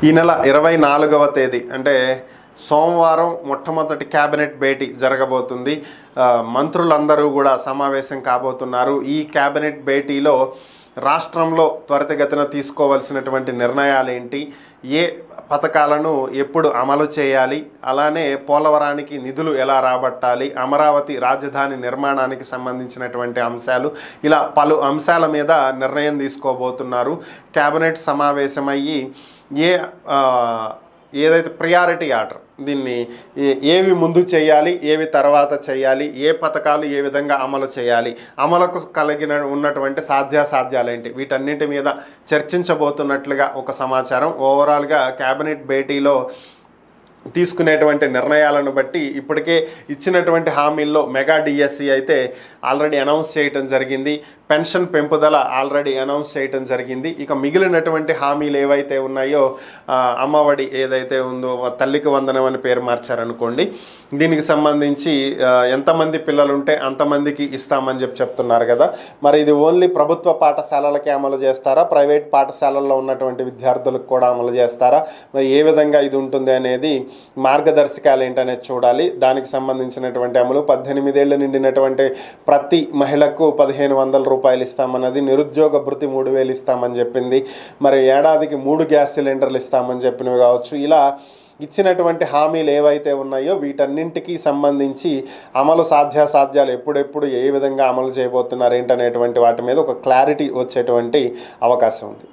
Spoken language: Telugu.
ఈ నెల 24వ తేదీ అంటే సోమవారం మొట్టమొదటి క్యాబినెట్ భేటీ జరగబోతుంది. మంత్రులందరూ కూడా సమావేశం కాబోతున్నారు. ఈ క్యాబినెట్ భేటీలో రాష్ట్రంలో త్వరితగతిన తీసుకోవాల్సినటువంటి నిర్ణయాలు ఏంటి, ఏ పథకాలను ఎప్పుడు అమలు చేయాలి, అలానే పోలవరానికి నిధులు ఎలా రాబట్టాలి, అమరావతి రాజధాని నిర్మాణానికి సంబంధించినటువంటి అంశాలు, ఇలా పలు అంశాల మీద నిర్ణయం తీసుకోబోతున్నారు. క్యాబినెట్ సమావేశమయ్యి ఏదైతే ప్రియారిటీ ఆర్డర్, దీన్ని ఏవి ముందు చేయాలి, ఏవి తర్వాత చేయాలి, ఏ పథకాలు ఏ విధంగా అమలు చేయాలి, అమలుకు కలిగిన ఉన్నటువంటి సాధ్యాసాధ్యాలేంటి, వీటన్నిటి మీద చర్చించబోతున్నట్లుగా ఒక సమాచారం. ఓవరాల్గా క్యాబినెట్ భేటీలో తీసుకునేటువంటి నిర్ణయాలను బట్టి ఇప్పటికే ఇచ్చినటువంటి హామీల్లో మెగా డిఎస్సి అయితే ఆల్రెడీ అనౌన్స్ చేయటం జరిగింది. పెన్షన్ పెంపుదల ఆల్రెడీ అనౌన్స్ చేయటం జరిగింది. ఇక మిగిలినటువంటి హామీలు ఏవైతే ఉన్నాయో, అమ్మఒడి ఏదైతే ఉందో, తల్లికి వందనం అని పేరు మార్చారనుకోండి, దీనికి సంబంధించి ఎంతమంది పిల్లలు ఉంటే అంతమందికి ఇస్తామని చెప్తున్నారు కదా. మరి ఇది ఓన్లీ ప్రభుత్వ పాఠశాలలకే అమలు చేస్తారా, ప్రైవేట్ పాఠశాలల్లో ఉన్నటువంటి విద్యార్థులకు కూడా అమలు చేస్తారా, మరి ఏ విధంగా ఇది ఉంటుంది అనేది మార్గదర్శకాలు ఏంటనేది చూడాలి. దానికి సంబంధించినటువంటి అమలు 18 ఏళ్ళు నిండినటువంటి ప్రతి మహిళకు 1500 రూపాయలు ఇస్తామన్నది, నిరుద్యోగ భృతి 3000 ఇస్తామని చెప్పింది, మరి ఏడాదికి 3 గ్యాస్ సిలిండర్లు ఇస్తామని చెప్పినవి కావచ్చు. ఇలా ఇచ్చినటువంటి హామీలు ఏవైతే ఉన్నాయో వీటన్నింటికి సంబంధించి అమలు సాధ్యాసాధ్యాలు ఎప్పుడెప్పుడు ఏ విధంగా అమలు చేయబోతున్నారు ఏంటనేటువంటి వాటి మీద ఒక క్లారిటీ వచ్చేటువంటి అవకాశం ఉంది.